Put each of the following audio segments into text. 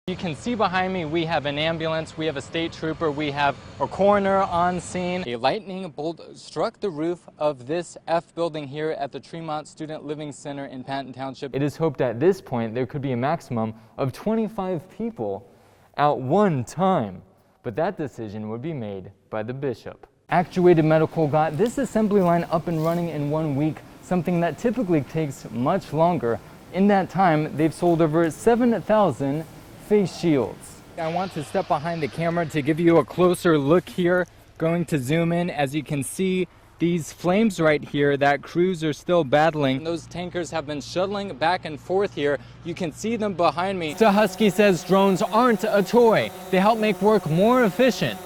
You can see behind me we have an ambulance, we have a state trooper, we have a coroner on scene. A lightning bolt struck the roof of this F building here at the Tremont Student Living Center in Patton Township. It is hoped at this point there could be a maximum of 25 people at one time, but that decision would be made by the bishop. Actuated Medical got this assembly line up and running in 1 week, something that typically takes much longer. In that time, they've sold over 7,000 face shields. I want to step behind the camera to give you a closer look here. Going to zoom in. As you can see, these flames right here that crews are still battling. Those tankers have been shuttling back and forth here. You can see them behind me. Husky says drones aren't a toy. They help make work more efficient.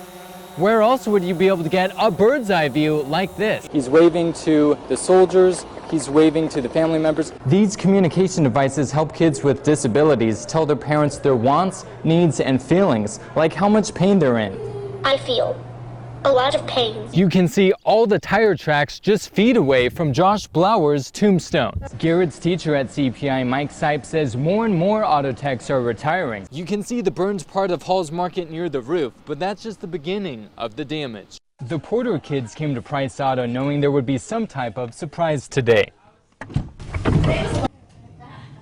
Where else would you be able to get a bird's eye view like this? He's waving to the soldiers. He's waving to the family members. These communication devices help kids with disabilities tell their parents their wants, needs, and feelings, like how much pain they're in. I feel a lot of pain. You can see all the tire tracks just feet away from Josh Blauer's tombstone. Garrett's teacher at CPI, Mike Sipe, says more and more auto techs are retiring. You can see the burned part of Hall's Market near the roof, but that's just the beginning of the damage. The Porter kids came to Price Auto knowing there would be some type of surprise today,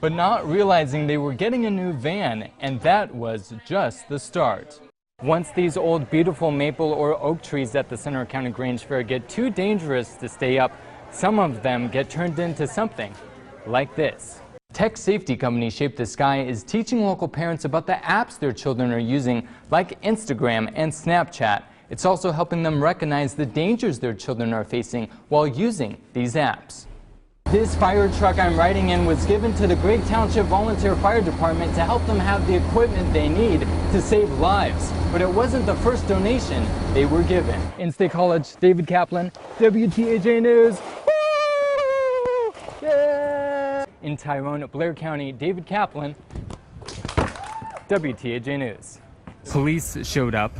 but not realizing they were getting a new van, and that was just the start. Once these old beautiful maple or oak trees at the Center County Grange Fair get too dangerous to stay up, some of them get turned into something like this. Tech safety company Shape the Sky is teaching local parents about the apps their children are using, like Instagram and Snapchat. It's also helping them recognize the dangers their children are facing while using these apps. This fire truck I'm riding in was given to the Great Township Volunteer Fire Department to help them have the equipment they need to save lives. But it wasn't the first donation they were given. In State College, David Kaplan, WTAJ News. Woo! Yeah! In Tyrone, Blair County, David Kaplan, WTAJ News. Police showed up.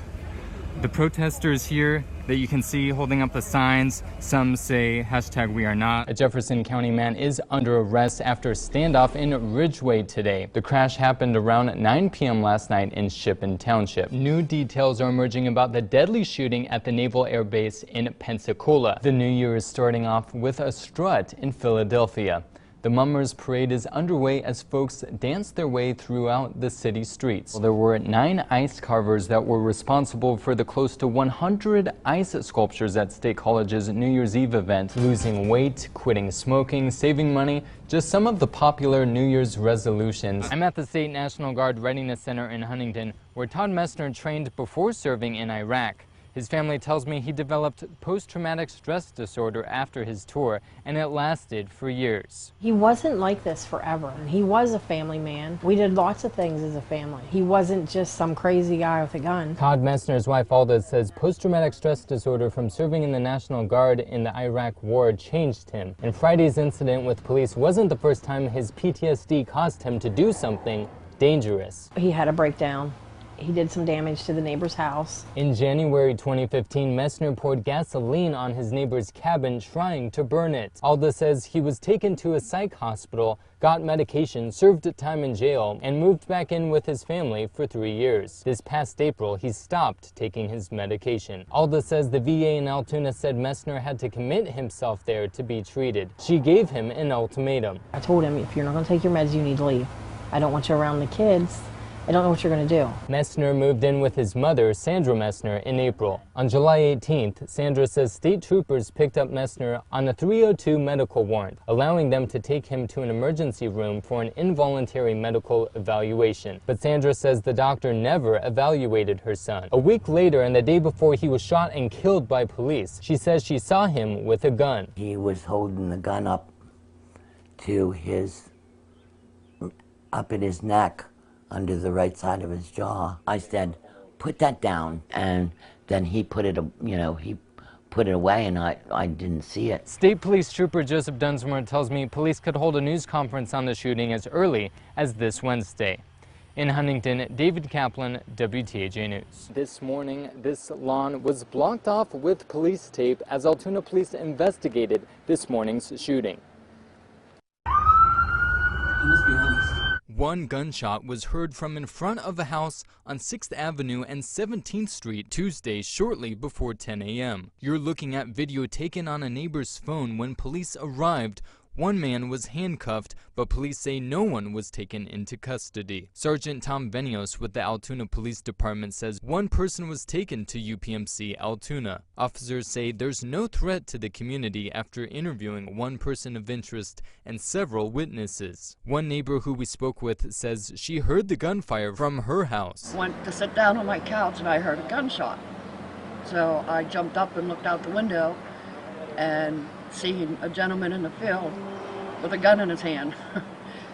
The protesters here that you can see holding up the signs, some say #WeAreNot. A Jefferson County man is under arrest after a standoff in Ridgeway today. The crash happened around 9 p.m. last night in Shippen Township. New details are emerging about the deadly shooting at the Naval Air Base in Pensacola. The new year is starting off with a strut in Philadelphia. The Mummers Parade is underway as folks dance their way throughout the city streets. There were 9 ice carvers that were responsible for the close to 100 ice sculptures at State College's New Year's Eve event. Losing weight, quitting smoking, saving money, just some of the popular New Year's resolutions. I'm at the State National Guard Readiness Center in Huntington, where Todd Messner trained before serving in Iraq. His family tells me he developed post-traumatic stress disorder after his tour, and it lasted for years. He wasn't like this forever, and he was a family man. We did lots of things as a family. He wasn't just some crazy guy with a gun. Todd Messner's wife Alda says post-traumatic stress disorder from serving in the National Guard in the Iraq War changed him. And Friday's incident with police wasn't the first time his PTSD caused him to do something dangerous. He had a breakdown. He did some damage to the neighbor's house. In January 2015, Messner poured gasoline on his neighbor's cabin trying to burn it. Alda says he was taken to a psych hospital, got medication, served time in jail, and moved back in with his family for 3 years. This past April, he stopped taking his medication. Alda says the VA in Altoona said Messner had to commit himself there to be treated. She gave him an ultimatum. I told him, if you're not going to take your meds, you need to leave. I don't want you around the kids. I don't know what you're going to do. Messner moved in with his mother, Sandra Messner, in April. On July 18th, Sandra says state troopers picked up Messner on a 302 medical warrant, allowing them to take him to an emergency room for an involuntary medical evaluation. But Sandra says the doctor never evaluated her son. A week later, and the day before he was shot and killed by police, she says she saw him with a gun. He was holding the gun up to up at his neck, under the right side of his jaw. I said, put that down, and then he put it, he put it away, and I didn't see it. State Police Trooper Joseph Dunsmore tells me police could hold a news conference on the shooting as early as this Wednesday. In Huntington, David Kaplan, WTAJ News. This morning, this lawn was blocked off with police tape as Altoona police investigated this morning's shooting. one gunshot was heard from in front of a house on 6th Avenue and 17th Street Tuesday shortly before 10 a.m. You're looking at video taken on a neighbor's phone when police arrived. One man was handcuffed, but police say no one was taken into custody. Sergeant Tom Venios with the Altoona Police Department says one person was taken to UPMC Altoona. Officers say there's no threat to the community after interviewing one person of interest and several witnesses. One neighbor who we spoke with says she heard the gunfire from her house. Went to sit down on my couch and I heard a gunshot. So I jumped up and looked out the window and seen a gentleman in the field with a gun in his hand.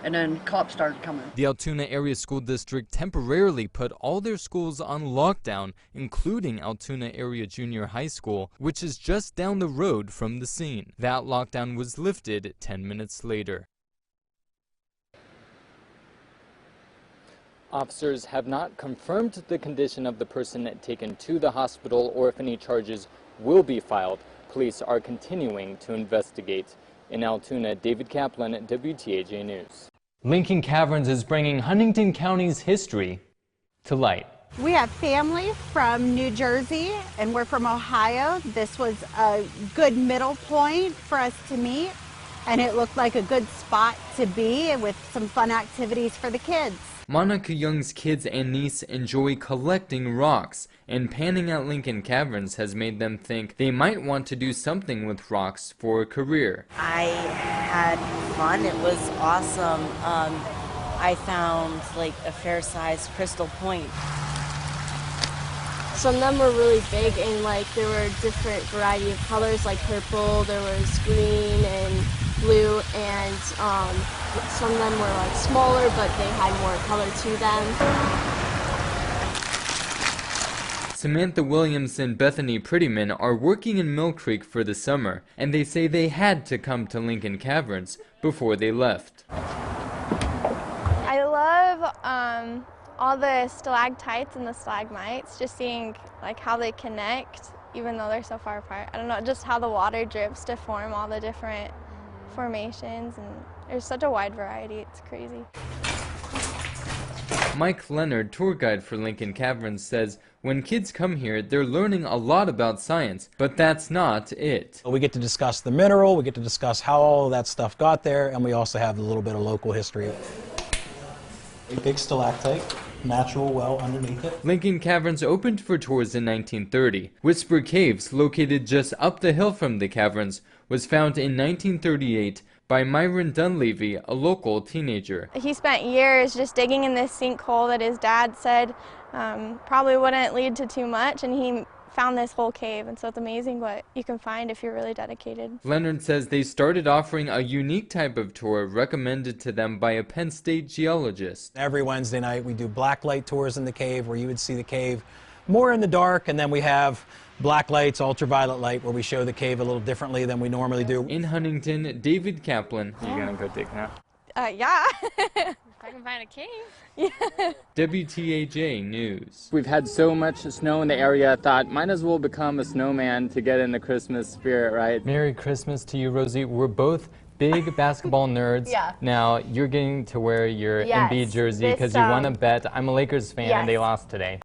And then cops started coming. The Altoona Area School District temporarily put all their schools on lockdown, including Altoona Area Junior High School, which is just down the road from the scene. That lockdown was lifted 10 minutes later. Officers have not confirmed the condition of the person taken to the hospital or if any charges will be filed. Police are continuing to investigate. In Altoona, David Kaplan, WTAJ News. Lincoln Caverns is bringing Huntington County's history to light. We have family from New Jersey and we're from Ohio. This was a good middle point for us to meet, and it looked like a good spot to be with some fun activities for the kids. Monica Young's kids and niece enjoy collecting rocks, and panning at Lincoln Caverns has made them think they might want to do something with rocks for a career. I had fun. It was awesome. I found like a fair-sized crystal point. Some of them were really big, and like there were different variety of colors, like purple, there was green and blue, and some of them were like smaller, but they had more color to them. Samantha Williams and Bethany Prettyman are working in Mill Creek for the summer, and they say they had to come to Lincoln Caverns before they left. I love all the stalactites and the stalagmites, just seeing like how they connect even though they're so far apart. I don't know, just how the water drips to form all the different formations, and there's such a wide variety, it's crazy. Mike Leonard, tour guide for Lincoln Caverns, says when kids come here, they're learning a lot about science, but that's not it. We get to discuss the mineral, we get to discuss how all of that stuff got there, and we also have a little bit of local history. A big stalactite, natural well underneath it. Lincoln Caverns opened for tours in 1930. Whisper Caves, located just up the hill from the caverns, was found in 1938 by Myron Dunleavy, a local teenager. He spent years just digging in this sinkhole that his dad said probably wouldn't lead to too much, and he found this whole cave, and so it's amazing what you can find if you're really dedicated. Leonard says they started offering a unique type of tour recommended to them by a Penn State geologist. Every Wednesday night we do black light tours in the cave where you would see the cave more in the dark, and then we have black lights, ultraviolet light, where we show the cave a little differently than we normally do. In Huntington, David Kaplan. Are you gonna go dig now? Yeah. If I can find a cave. Yeah. WTAJ News. We've had so much snow in the area, I thought might as well become a snowman to get in the Christmas spirit, right? Merry Christmas to you, Rosie. We're both big basketball nerds. Yeah. Now, you're getting to wear your MB jersey because you won a bet. I'm a Lakers fan and they lost today.